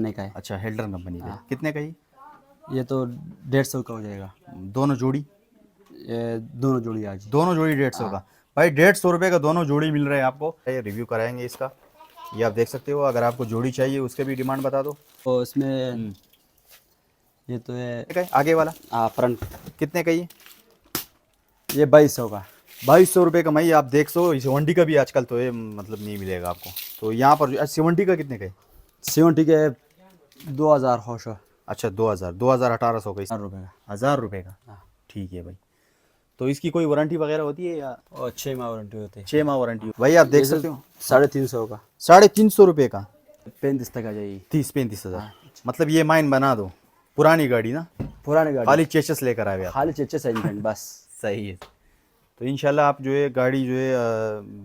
नहीं का है। अच्छा, हेल्डर कंपनी का। कितने का ये तो 150 का हो जाएगा। दोनों जोड़ी? ये दोनों जोड़ी आज दोनों जोड़ी 150 का। भाई 150 रुपये का दोनों जोड़ी मिल रहे हैं आपको। ये रिव्यू कराएंगे इसका, ये आप देख सकते हो। अगर आपको जोड़ी चाहिए उसके भी डिमांड बता दो। तो इसमें ये तो है ठीक है, आगे वाला फ्रंट कितने का ये 2200 का। 2200 रुपये का। भाई आप देख सो, सेवेंटी का भी आजकल तो ये मतलब नहीं मिलेगा आपको। तो यहाँ पर 70 का कितने का है? 70 के 2000 होश अच्छा 2000, 1800 का। रुपये का। 1000 रुपये का। ठीक है भाई। तो इसकी कोई वारंटी वगैरह होती है या? और 6 माह वारंटी होती है। 6 माह वारंटी। भाई आप देख सकते हो 350 का। 350 रुपये का। 35 तक आ जाएगी। 30-35 हज़ार। मतलब ये माइन बना दो। पुरानी गाड़ी ना, पुरानी गाड़ी खाली चेचस लेकर आए आप। खाली चेचे सेगमेंट बस। सही है। तो इंशाल्लाह आप जो है गाड़ी जो है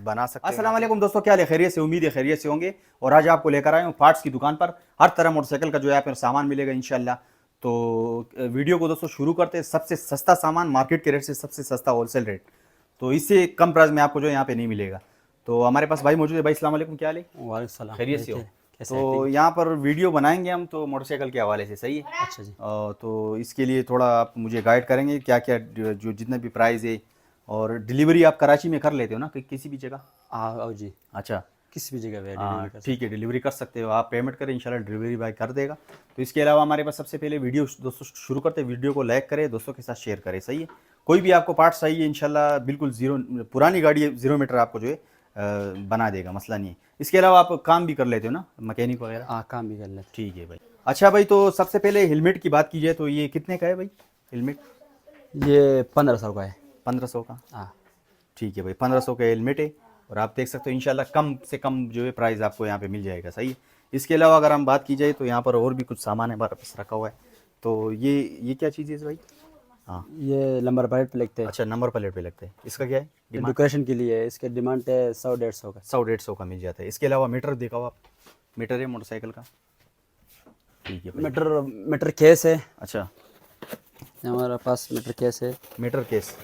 बना सकते हैं। अस्सलाम वालेकुम दोस्तों, क्या हाल? खैरियत से? उम्मीद है खैरियत से होंगे। और आज आपको लेकर आए हूँ पार्ट्स की दुकान पर। हर तरह मोटरसाइकिल का जो है आप सामान मिलेगा इंशाल्लाह। तो वीडियो को दोस्तों शुरू करते हैं। सबसे सस्ता सामान मार्केट के रेट से, सबसे सस्ता होलसेल रेट। तो इससे कम प्राइस में आपको जो है यहाँ पे नहीं मिलेगा। तो हमारे पास भाई मौजूद है। भाई अस्सलाम वालेकुम, क्या हाल है? वालेकुम सलाम। खैरियत से हो? तो यहाँ पर वीडियो बनाएंगे हम तो मोटरसाइकिल के हवाले से, सही है? अच्छा जी। तो इसके लिए थोड़ा आप मुझे गाइड करेंगे क्या क्या जो जितना भी प्राइस है। और डिलीवरी आप कराची में कर लेते हो ना किसी भी जगह? आओ जी, अच्छा, किसी भी जगह पे हाँ डिलीवरी कर ठीक है, डिलीवरी कर सकते हो आप। पेमेंट करें, इंशाल्लाह डिलीवरी बॉय कर देगा। तो इसके अलावा हमारे पास सबसे पहले वीडियो दोस्तों शुरू करते हैं। वीडियो को लाइक करें, दोस्तों के साथ शेयर करें, सही है? कोई भी आपको पार्ट चाहिए इंशाल्लाह बिल्कुल जीरो, पुरानी गाड़ी है, 0 मीटर आपको जो है बना देगा, मसला नहीं है। इसके अलावा आप काम भी कर लेते हो ना, मैकेनिक वगैरह? हाँ, काम भी कर लेते। ठीक है भाई। अच्छा भाई, तो सबसे पहले हेलमेट की बात की जाए तो ये कितने का है भाई हेलमेट? ये 1500 का है। 1500 का। हाँ। ठीक है भाई, 1500 का हेलमेट है। और आप देख सकते हो इंशाल्लाह कम से कम जो है प्राइस आपको यहाँ पे मिल जाएगा, सही है? इसके अलावा अगर हम बात की जाए तो यहाँ पर और भी कुछ सामान है हमारे पास रखा हुआ है। तो ये क्या चीज़ है भाई? हाँ, ये नंबर प्लेट पे लिखते हैं। अच्छा, नंबर प्लेट पे लगता है। इसका क्या है डिमांड? डेकोरेशन के लिए है। इसके डिमांड है 100-150 का। 100-150 का मिल जाता है। इसके अलावा मीटर दिखाओ आप। मीटर है मोटरसाइकिल का। ठीक है भाई। मीटर केस है अच्छा, हमारे पास। मीटर केस है। Meter case.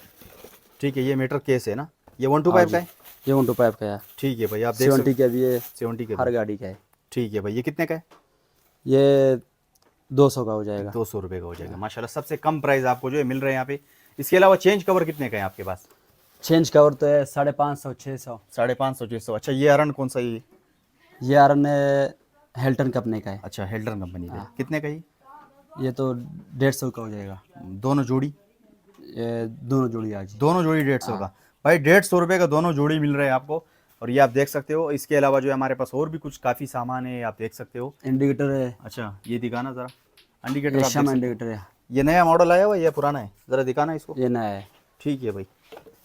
ठीक है, ये मीटर केस है ना? ये 125 का है? ये 125 का है। ठीक है भाई, आप देख 70 का भी है। 70 के हर भी। गाड़ी का है। ठीक है भाई, ये कितने का है? ये 200 का हो जाएगा। 200 रुपये का हो जाएगा। माशाल्लाह सबसे कम प्राइस आपको जो है मिल रहे हैं यहाँ पे। इसके अलावा चेंज कवर कितने का है आपके पास? चेंज कवर तो है 550-600। 550-600। अच्छा, ये अरन कौन सा ये? ये आरन हेल्टन कंपनी का है। अच्छा, हेल्डर कंपनी का। कितने का ये तो 150 का हो जाएगा। दोनों जोड़ी? ये दोनों जोड़ी आज दोनों जोड़ी 150 का। भाई 150 रुपये का दोनों जोड़ी मिल रहे हैं आपको। और ये आप देख सकते हो। इसके अलावा जो है हमारे पास और भी कुछ काफ़ी सामान है, आप देख सकते हो। इंडिकेटर है। अच्छा, ये दिखाना ज़रा इंडिकेटर। ये आप शम देख सकते इंडिकेटर है। हो। ये नया मॉडल आया हुआ है या पुराना है? ज़रा दिखाना इसको। ये नया है। ठीक है भाई,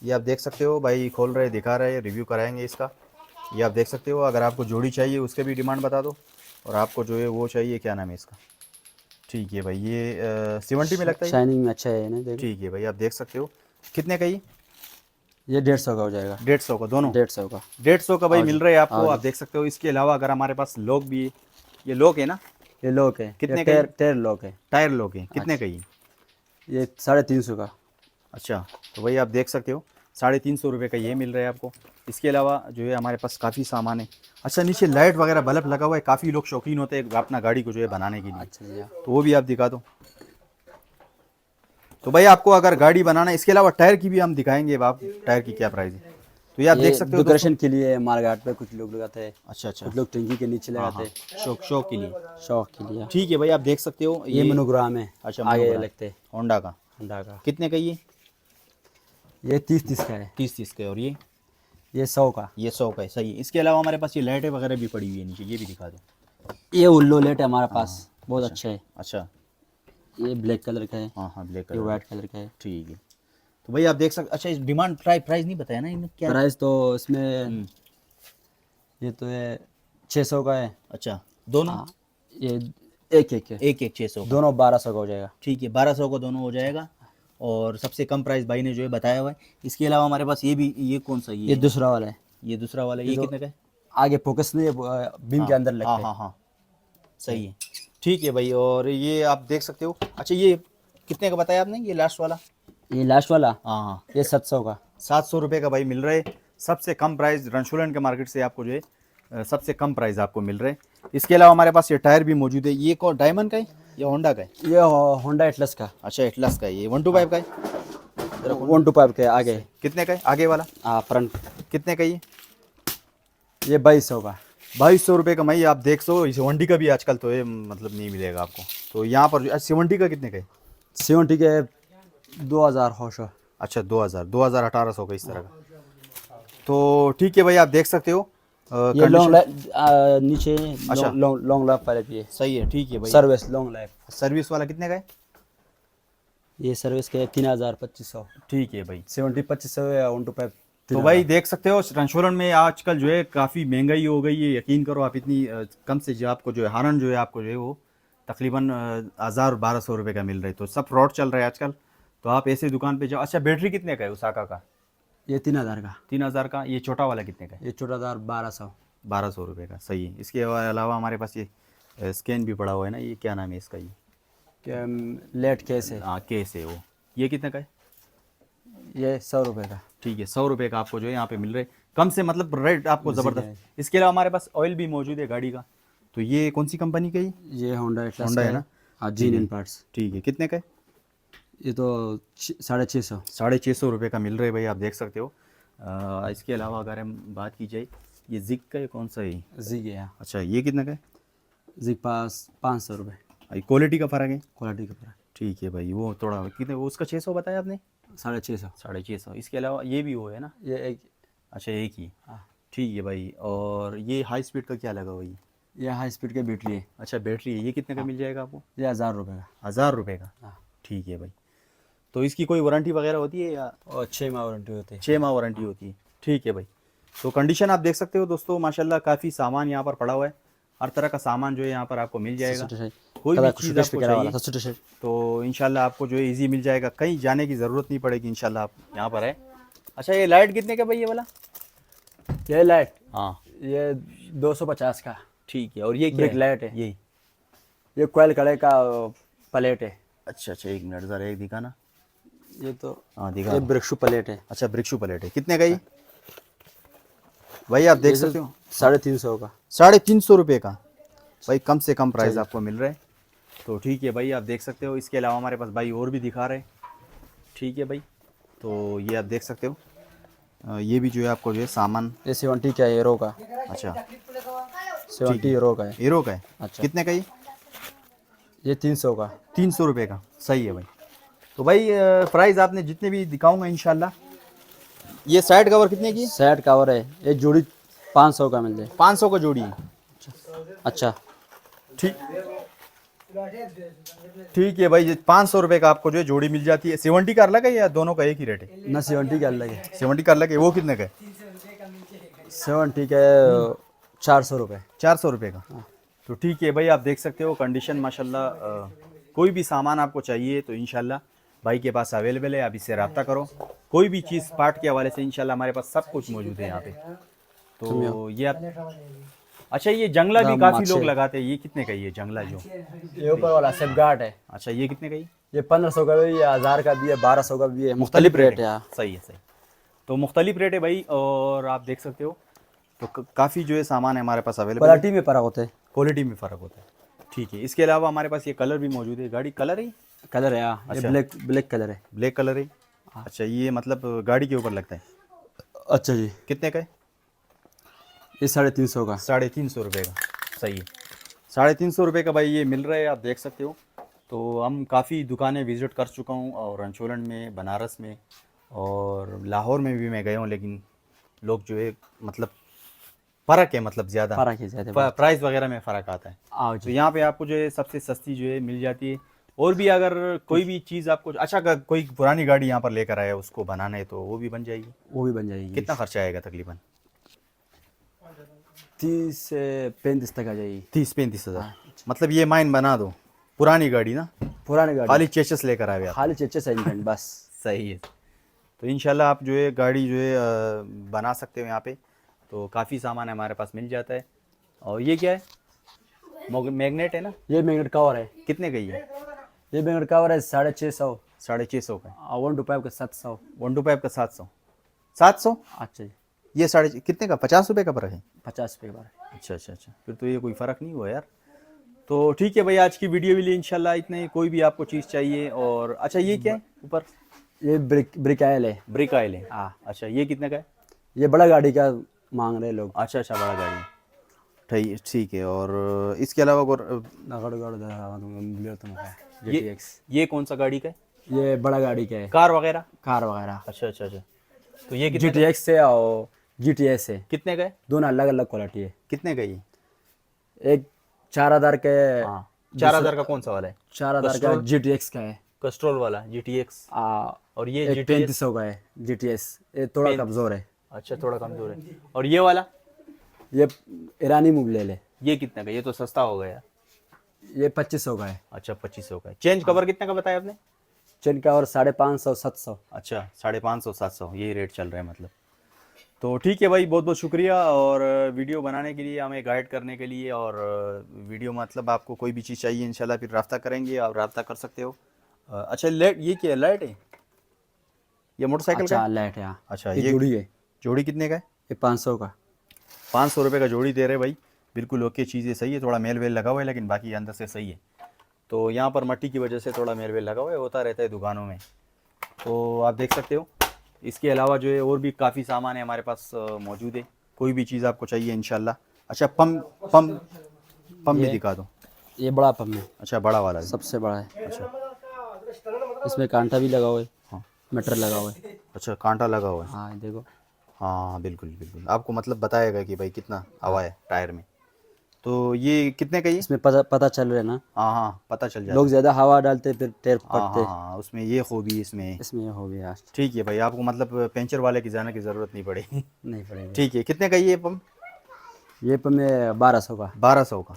ये आप देख सकते हो। भाई खोल रहे, दिखा रहे, रिव्यू कराएंगे इसका। ये आप देख सकते हो। अगर आपको जोड़ी चाहिए उसके भी डिमांड बता दो। और आपको जो है वो चाहिए, क्या नाम है इसका? ठीक है भाई, ये 70 में लगता है। शाइनिंग में अच्छा है ना, देखो। ठीक है भाई, आप देख सकते हो। कितने का ये? 150 का हो जाएगा। 150 का दोनों? 150 का। 150 का भाई मिल रहा है आपको, हाँ आप देख सकते हो। इसके अलावा अगर हमारे पास लॉक भी है, ये लॉक है ना? ये लॉक है। कितने ये का टायर लॉक है। टायर लॉक है। कितने का ये 350 का। अच्छा, तो भाई आप देख सकते हो 350 रुपये का ये मिल रहा है आपको। इसके अलावा जो है हमारे पास काफ़ी सामान है। अच्छा, नीचे लाइट वगैरह बल्ब लगा हुआ है। काफ़ी लोग शौकीन होते हैं अपना गाड़ी को जो है बनाने के लिए। अच्छा जी। तो वो भी आप दिखा दो। तो भाई आपको अगर गाड़ी बनाना है, इसके अलावा टायर की भी हम दिखाएंगे। अब आप टायर की क्या प्राइस है तो ये आप देख सकते हो। डेकोरेशन के लिए मार्केट पे कुछ लोग लगाते हैं। अच्छा अच्छा, कुछ लोग टंकी के नीचे लगाते हैं। शौक के लिए, शौक के लिए। ठीक है भाई, आप देख सकते हो। ये मोनोग्राम है। अच्छा, आगे मोनोग्राम लगते हैं। होंडा का। होंडा का। कितने का ये 30-30 का है। 30 का। और ये 100 का। ये 100 का है, सही है। इसके अलावा हमारे पास ये लाइटें वगैरह भी पड़ी हुई है नीचे, ये भी दिखा दो। ये उल्लो लेट है हमारे पास, बहुत अच्छा है। अच्छा, ये ब्लैक कलर का है। हाँ ब्लैक ये कलर। वाइट कलर का है। ठीक है, तो भाई आप देख सकते। अच्छा, इस डिमांड प्राइस नहीं बताया ना इन्हें क्या? प्राइस तो इसमें ये तो है 600 का है। अच्छा, दोनों? हाँ, ये एक एक है। एक 600 का। दोनों 1200 का हो जाएगा। ठीक है, 1200 का दोनों हो जाएगा। और सबसे कम प्राइस भाई ने जो है बताया हुआ है। इसके अलावा हमारे पास ये भी, ये कौन सा ये दूसरा वाला है। ये दूसरा वाला, ये कितने का है? आगे फोकस नहीं है, बीम के अंदर लगता हाँ है। हाँ हाँ, सही है। ठीक है भाई, और ये आप देख सकते हो। अच्छा, ये कितने का बताया आपने, ये लास्ट वाला? ये लास्ट वाला हाँ हाँ, ये 700 का। 700 रुपये का भाई मिल रहा है। सबसे कम प्राइस रणशुलन के मार्केट से आपको जो है सबसे कम प्राइस आपको मिल रहा है। इसके अलावा हमारे पास ये टायर भी मौजूद है। ये कौन डायमंड का है या होंडा का है? ये होंडा एटलस का। अच्छा एटलस का है। ये 125 का है। 125 के आगे। कितने का है आगे वाला? हाँ फ्रंट। कितने का ये? ये 2200 का। 2200 रुपये का। मैं आप देख सो इस 70 का भी आजकल तो ये मतलब नहीं मिलेगा आपको। तो यहाँ पर 70 का कितने का है? 70 के 2000 होश। अच्छा 2000 का इस तरह का। तो ठीक है भाई, आप देख सकते हो। ये लॉन्ग लाइफ नीचे। अच्छा। लॉन्ग लाइफ वाले भी है। सही है, ठीक है भाई। Service long life. सर्विस वाला कितने का है? ये सर्विस के 3200। ठीक है भाई। 70 2500 या 125। तो भाई देख सकते हो रंशोलन में आजकल जो है काफ़ी महंगाई हो गई है। यकीन करो आप इतनी कम से जो आपको जो है हारन जो है आपको जो है वो तकरीबन 1000-1200 रुपये का मिल रहा है। तो सब फ्रॉड चल रहा है आजकल। तो आप ऐसे दुकान पे जाओ। अच्छा बैटरी कितने का है उसाका का? ये 3000 का। 3000 का। ये छोटा वाला कितने का है? ये छोटा 1200। 1200 रुपये का। सही है। इसके अलावा हमारे पास ये स्कैन भी पड़ा हुआ है ना, ये क्या नाम है इसका? ये क्या लेट केस है? हाँ केस है वो। ये कितने का है? ये 100 रुपये का। ठीक है 100 रुपये का आपको जो है यहाँ पे मिल रहे कम से, मतलब रेट आपको ज़बरदस्त। इसके अलावा हमारे पास ऑयल भी मौजूद है गाड़ी का। तो ये कौन सी कंपनी का? ये होंडा एटलस होंडा का है ना? हाँ जी इन पार्ट्स। ठीक है। कितने का है? ये तो 650। 650 रुपये का मिल रहा है भाई, आप देख सकते हो। इसके अलावा अगर हम बात की जाए, ये जिग का है कौन सा है? जी गया। अच्छा ये कितने का है? जिग पास 500 रुपये। क्वालिटी का फ़र्क है? क्वालिटी का पूरा। ठीक है भाई। वो थोड़ा कितने, वो उसका 600 बताया आपने? 650। 650। इसके अलावा ये भी वो है ना? ये एक। अच्छा एक ही। हाँ। ठीक है भाई। और ये हाई स्पीड का क्या लगा भाई? ये हाई स्पीड की बैटरी है। अच्छा बैटरी है। ये कितने का मिल जाएगा आपको? ये 1000 रुपये का। 1000 रुपये का। हाँ। ठीक है भाई। तो इसकी कोई वारंटी वगैरह होती है या? और 6 माह वारंटी होती है। 6 माह वारंटी होती है। ठीक है भाई। तो कंडीशन आप देख सकते हो दोस्तों, माशाल्लाह काफ़ी सामान यहाँ पर पड़ा हुआ है। हर तरह का सामान जो है यहाँ पर आपको मिल जाएगा। कोई भी चीज़ आपको चाहिए तो इंशाल्लाह आपको जो है ईजी मिल जाएगा। कहीं जाने की ज़रूरत नहीं पड़ेगी इंशाल्लाह, आप यहाँ पर है। अच्छा ये लाइट कितने का भाई ये वाला? ये लाइट। हाँ ये 250 का। ठीक है। और ये क्या ब्रेक है? लाइट है। ये कोयल कड़े का प्लेट है। अच्छा अच्छा एक मिनट ज़रा एक दिखाना। ये तो हाँ दिखा। ये ब्रिक्शु प्लेट है। अच्छा ब्रिक्शु प्लेट है। कितने का ये भाई? आप देख सकते हो 350 का। 350 रुपये का भाई, कम से कम प्राइस आपको मिल रहा है। तो ठीक है भाई, आप देख सकते हो। इसके अलावा हमारे पास भाई और भी दिखा रहे हैं। ठीक है भाई। तो ये आप देख सकते हो। ये भी जो है आपको जो है सामान। ये 70 का हीरो का। अच्छा 70 हीरो का है। हीरो का है। अच्छा। कितने का ये 300 का। 300 रुपये का। सही है भाई। तो भाई प्राइस आपने जितने भी दिखाऊंगा इंशाल्लाह। ये साइड कवर कितने की? साइड कवर है ये जोड़ी 500 का मिल जाए। 500 का जोड़ी है। अच्छा ठीक ठीक है भाई। 500 रुपये का आपको जो है जोड़ी मिल जाती है। 70 का अलग है या दोनों का एक ही रेट है? ना 70 का अलग है। 70 का अलग है। वो कितने का है? 70 का 400 रुपये। 400 रुपये का। तो ठीक है भाई, आप देख सकते हो कंडीशन माशाल्लाह। कोई भी सामान आपको चाहिए तो इंशाल्लाह भाई के पास अवेलेबल है। आप इससे रब्ता करो। कोई भी चीज़ पार्ट के हवाले से इंशाल्लाह हमारे पास सब कुछ मौजूद है यहाँ पे। तो ये आप अच्छा ये जंगला भी काफ़ी लोग लगाते हैं। ये कितने का ये जंगला जो? ये ऊपर वाला सेफगार्ड है। अच्छा ये कितने का? ये 1500 का भी है, 1000 का भी है, 1200 का भी है। मुख्तलिफ रेट है। सही है सही। तो मुख्तलिफ रेट है भाई। और आप देख सकते हो तो काफ़ी जो है सामान है हमारे पास अवेलेबल। क्वालिटी में फ़र्क होता है। क्वालिटी में फ़र्क होता है। ठीक है। इसके अलावा हमारे पास ये कलर भी मौजूद है। गाड़ी कलर है? कलर है। अच्छा। ये ब्लैक कलर है। ब्लैक कलर है। अच्छा ये मतलब गाड़ी के ऊपर लगता है। अच्छा जी। कितने का है? ये 350 का। 350 रुपये का। सही है। 350 रुपये का भाई ये मिल रहा है, आप देख सकते हो। तो हम काफ़ी दुकानें विज़िट कर चुका हूँ और रंचोलन में, बनारस में और लाहौर में भी मैं गया हूँ। लेकिन लोग जो है मतलब फ़र्क है, मतलब ज़्यादा फ़र्क है ज़्यादा। प्राइस वगैरह में फ़र्क आता है। आओ तो जी। यहाँ पे आपको जो है सबसे सस्ती जो है मिल जाती है। और भी अगर कोई भी चीज़ आपको अच्छा अगर कोई पुरानी गाड़ी यहाँ पर लेकर आया उसको बनाना है तो वो भी बन जाएगी। वो भी बन जाएगी। कितना खर्चा आएगा तकरीबन? 30 से 35 तक आ जाएगी। 30-35 हज़ार। मतलब ये माइन बना दो। पुरानी गाड़ी ना? पुरानी गाड़ी खाली चेचस लेकर आए आप। खाली चेचस इंजन बस। सही है। तो इंशाल्लाह आप जो है गाड़ी जो है बना सकते हो यहाँ पे। तो काफ़ी सामान हमारे पास मिल जाता है। और ये क्या है? मैग्नेट है ना? ये मैग्नेट कवर है। कितने का ये? ये मैग्नेट कवर है 650। 650 का। 125 का 700। 125 का 700। 700? अच्छा जी। ये कितने का? 50 रुपये का फ़र्क है। 50 रुपये का। अच्छा अच्छा अच्छा, फिर तो ये कोई फ़र्क नहीं हुआ यार। तो ठीक है भाई, आज की वीडियो के लिए इंशाल्लाह इतना ही। कोई भी आपको चीज़ चाहिए और अच्छा ये क्या है ऊपर? ये ब्रिक आयल है। ब्रिक आयल है। हाँ, अच्छा ये कितने का है? ये बड़ा गाड़ी का मांग रहे लोग। अच्छा अच्छा, बड़ा गाड़ी। ठीक ठीक है। और इसके अलावा ये ये कौन सा गाड़ी का है? ये बड़ा गाड़ी का है, कार वगैरह? कार वगैरह। अच्छा अच्छा अच्छा। तो ये कितने का? GTX है और GTS है, कितने का है? दोनों अलग अलग क्वालिटी है। कितने का ये? एक 4,000 का है। हाँ, 4000 का कौन सा वाला है? 4,000 का GTX का है। कस्ट्रोल वाला GTX। और ये एक GTS? 3500 का है GTS, ये थोड़ा कमज़ोर है। अच्छा, थोड़ा कमजोर है। और ये वाला? ये ईरानी मूव ले ले, ये कितने का? ये तो सस्ता हो गया। ये 2500 का है। अच्छा 2500 का है। चेंज कवर कितने का बताया आपने? चेन का और 550 700। अच्छा 550 700 यही रेट चल रहा है मतलब। तो ठीक है भाई, बहुत बहुत शुक्रिया और वीडियो बनाने के लिए, हमें गाइड करने के लिए। और वीडियो मतलब आपको कोई भी चीज़ चाहिए इंशाल्लाह फिर रब्ता करेंगे, आप रब्ता कर सकते हो। अच्छा लाइट, ये क्या है? लाइट है ये मोटरसाइकिल का? अच्छा लाइट है, हाँ। अच्छा ये ये जुड़ी है, जोड़ी कितने का है? ये 500 का। 500 रुपये का जोड़ी दे रहे भाई। बिल्कुल ओके, चीज़ें सही है, थोड़ा मेल वेल लगा हुआ है लेकिन बाकी अंदर से सही है। तो यहाँ पर मट्टी की वजह से थोड़ा मेल वेल लगा हुआ है, होता रहता है दुकानों में, तो आप देख सकते हो। इसके अलावा जो है और भी काफ़ी सामान है हमारे पास मौजूद है, कोई भी चीज़ आपको चाहिए इंशाल्लाह। अच्छा पम पम पम भी दिखा दो। ये बड़ा पम्प है, अच्छा बड़ा वाला भी। सबसे बड़ा है। अच्छा इसमें कांटा भी लगा हुआ है, हाँ। मीटर लगा हुआ है। अच्छा कांटा लगा हुआ है। हाँ ये देखो। हाँ बिल्कुल बिल्कुल, आपको मतलब बताएगा कि भाई कितना हवा है टायर में। तो ये कितने का? ये इसमें पता चल रहा है ना, हाँ हाँ पता चल जाता लोग है। ज़्यादा हवा डालते फिर टायर हाँ फटते। हाँ हाँ, उसमें ये खूबी इसमें। इसमें ये हो गया, ठीक है भाई, आपको मतलब पेंचर वाले की जाने की ज़रूरत नहीं पड़ेगी। नहीं पड़ेगा। ठीक है, कितने का ये पम्प? ये पम्प में 1200 का। 1200 का।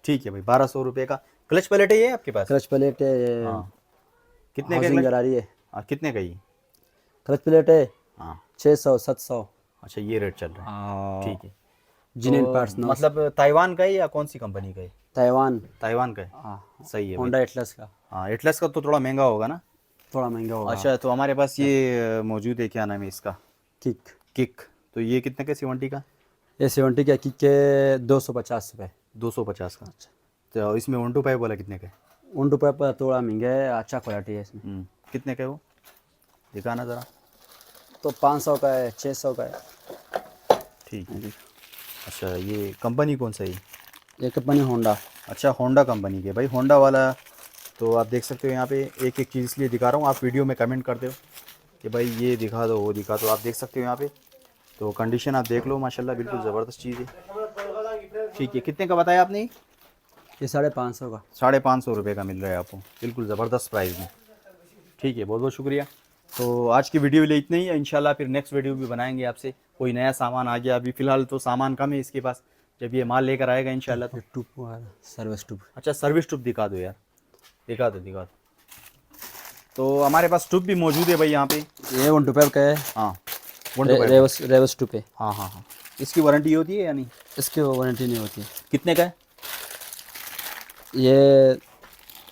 ठीक है भाई, 1200 रुपये का। क्लच प्लेट है ये आपके पास? क्लच प्लेट है, हाँ कितने का हाउसिंग क्लच? करा रही है। हाँ कितने का ये? क्लच प्लेट है हाँ 600 700। अच्छा ये रेट चल रहा है। ठीक है। जिनेन तो पार्ट्स ना, मतलब ताइवान का है या कौन सी कंपनी का है? ताइवान। ताइवान का है। हाँ, सही है भाई। होंडा एटलस का। हाँ एटलस का तो थोड़ा महंगा होगा ना? थोड़ा महंगा होगा। अच्छा तो हमारे पास ये मौजूद है, क्या नाम है इसका? किक। किक। तो ये कितने का? 70 का? ये 70 का किक के 250 रुपये। 250 का। तो इसमें 125 वाला कितने का है? 1 रुपये पर थोड़ा महंगा है, अच्छा क्वालिटी है इसमें। कितने का है वो? दिखाना ज़रा। तो 500 का है, 600 का है। ठीक है। अच्छा ये कंपनी कौन सा है? ये कंपनी होंडा। अच्छा होंडा कंपनी के। भाई होंडा वाला तो आप देख सकते हो यहाँ पे, एक एक चीज़ इसलिए दिखा रहा हूँ, आप वीडियो में कमेंट करते हो कि भाई ये दिखा दो वो दिखा दो, आप देख सकते हो यहाँ पे। तो कंडीशन आप देख लो, माशाल्लाह बिल्कुल ज़बरदस्त चीज़ है। ठीक है, कितने का बताया आपने? ये 550 का। 550 रुपये का मिल रहा है आपको, बिल्कुल ज़बरदस्त प्राइस में। ठीक है, बहुत बहुत शुक्रिया। तो आज की वीडियो के लिए इतना ही है, इंशाल्लाह फिर नेक्स्ट वीडियो भी बनाएंगे आपसे। कोई नया सामान आ गया, अभी फ़िलहाल तो सामान कम है इसके पास, जब ये माल लेकर आएगा इंशाल्लाह तो। टूप सर्विस टूप। अच्छा सर्विस ट्यूब दिखा दो यार, दिखा दो दिखा दो। तो हमारे पास ट्यूब भी मौजूद है भाई यहाँ पे। ये 1 रुपये का है। हाँ रेवस टूप है। हाँ हाँ हाँ। इसकी वारंटी होती है या नहीं? इसकी वारंटी नहीं होती। कितने का है? ये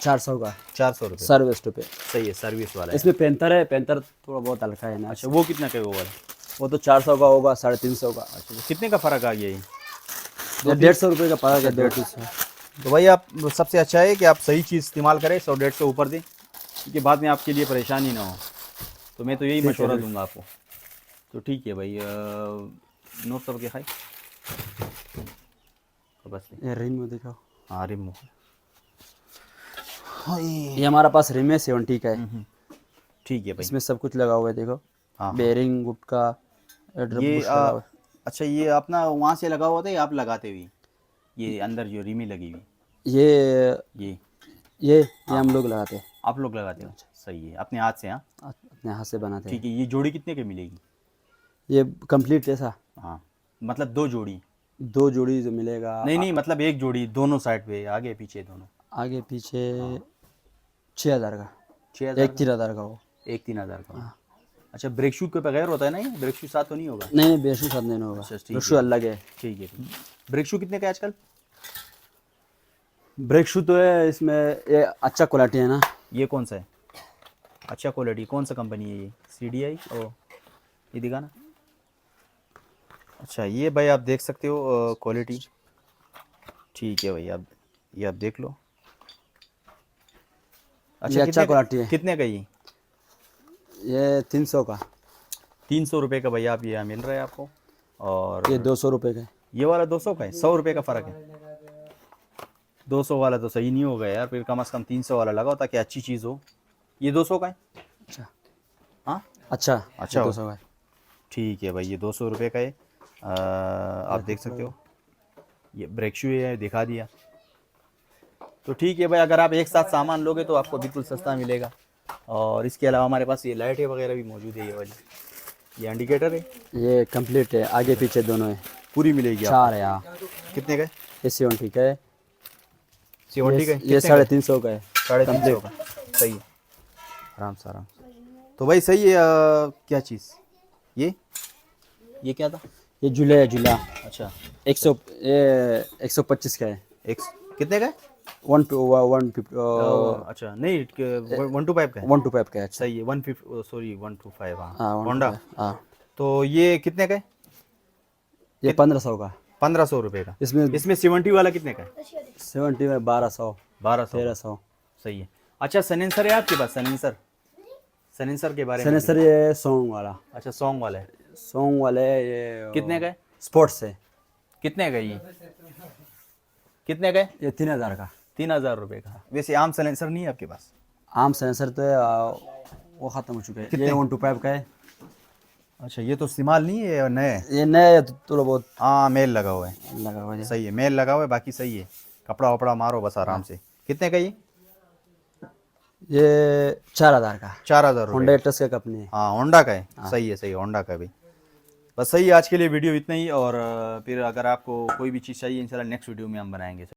400 का। 400 रुपये। सर्विस टूप है। सही है, सर्विस वाला है। इसमें पेंटर है, पेंटर थोड़ा बहुत हल्का है ना। अच्छा वो कितना का है वो वाला? वो तो 400 का होगा, 350 का। अच्छा तो कितने का फ़र्क आ गया ये? ये 150 रुपये का फर्क है, 200। तो भाई आप सबसे अच्छा है कि आप सही चीज़ इस्तेमाल करें, 100-150 ऊपर दें, क्योंकि बाद में आपके लिए परेशानी ना हो। तो मैं तो यही मशवरा दूंगा आपको। तो ठीक है भाई, नोट करके खाए तो बस। ये रिम में दिखाओ। हाँ रिम। ये हमारा पास रिम है 70 का है। ठीक है भाई। इसमें सब कुछ लगा हुआ है, देखो। हाँ बेरिंग गुटका ये लगा हुआ है। अच्छा ये अपना वहाँ से लगा हुआ था या आप लगाते हुए? ये अंदर जो रिमी लगी हुई ये ये हम लोग लगाते हैं। आप लोग लगाते हो? सही है, अपने हाथ से? हाँ अपने हाथ से बनाते हैं। ठीक है। ये जोड़ी कितने की मिलेगी? ये कंप्लीट ऐसा हाँ मतलब 2 जोड़ी? 2 जोड़ी जो मिलेगा। नहीं नहीं मतलब 1 जोड़ी दोनों साइड पे, आगे पीछे दोनों? आगे पीछे 6000 का। 6000 एक 3000 का हो। एक 3000 का। अच्छा ब्रेक शू के बगैर होता है ना ये? ब्रेक शू साथ तो नहीं होगा? नहीं बेशु साथ नहीं होगा। अच्छा, ठीक बेशु अलग है। ठीक है। ब्रेक शू कितने का है आजकल? ब्रेक शू तो है इसमें, ये अच्छा क्वालिटी है ना। ये कौन सा है अच्छा क्वालिटी? कौन सा कंपनी है ये? CDI? ओ ये दिखाना। अच्छा ये भाई आप देख सकते हो क्वालिटी, ठीक है भाई, आप ये आप देख लो। ये अच्छा क्वालिटी है। कितने का ये 300 का। 300 रुपये का भैया आप ये यहाँ मिल रहा है आपको। और ये 200 रुपये का है। ये वाला 200 का है, 100 रुपये का फ़र्क है। 200 वाला तो सही नहीं होगा यार, फिर कम से कम 300 वाला लगाओ ताकि अच्छी चीज़ हो। ये 200 का है। अच्छा हाँ अच्छा अच्छा 200 का है। ठीक है भाई, ये 200 रुपये का है। आप देख सकते हो, ये ब्रेक शू है, दिखा दिया। तो ठीक है भाई, अगर आप एक साथ सामान लोगे तो आपको बिल्कुल सस्ता मिलेगा। और इसके अलावा हमारे पास ये लाइटें वगैरह भी मौजूद है, ये वाली, ये इंडिकेटर है, ये कंप्लीट है, आगे पीछे दोनों है। पूरी मिलेगी आपको। 4 है यहाँ। कितने का है? ये 70 का है। 70 का है? ये 350 का है। 350 का, सही है। आराम से आराम से। तो भाई सही है। क्या चीज़ ये क्या था? ये झूला है, झूला। अच्छा 125 का है। एक कितने का है? 150। अच्छा नहीं 125 का है। 125 का है। अच्छा सही है। 150 सॉरी 125। हाँ हाँ होंडा। हाँ। तो ये कितने का है? ये 1500 का। 1500 रुपये का। इसमें 70 वाला कितने का है? 70 में 1200 1200। 1300। सही है। अच्छा सलेंसर है आपके पास? सलेंसर के बारे में। सर ये सॉन्ग वाला। अच्छा सॉन्ग वाला है। सॉन्ग वाले ये कितने का है? स्पोर्ट्स है। कितने का है ये? कितने का है? ये 3000 का। 3000 रुपये का। वैसे आम सलेंसर नहीं है आपके पास? आम सेंसर तो वो ख़त्म हो चुके हैं। ये 125 का है। अच्छा ये तो इस्तेमाल नहीं है, ये नए है? ये नए थोड़ा बहुत हाँ मेल लगा हुआ है। लगा हुआ है। सही है, मेल लगा हुआ है, बाकी सही है। कपड़ा वपड़ा मारो बस आराम से। कितने का ये 4000 का। 4000 होंडा रुपये। एटस का कंपनी है। हाँ होंडा का है। सही है होंडा का भी। बस सही है, आज के लिए वीडियो इतना ही। और फिर अगर आपको कोई भी चीज़ चाहिए इंशाल्लाह नेक्स्ट वीडियो में हम बनाएंगे।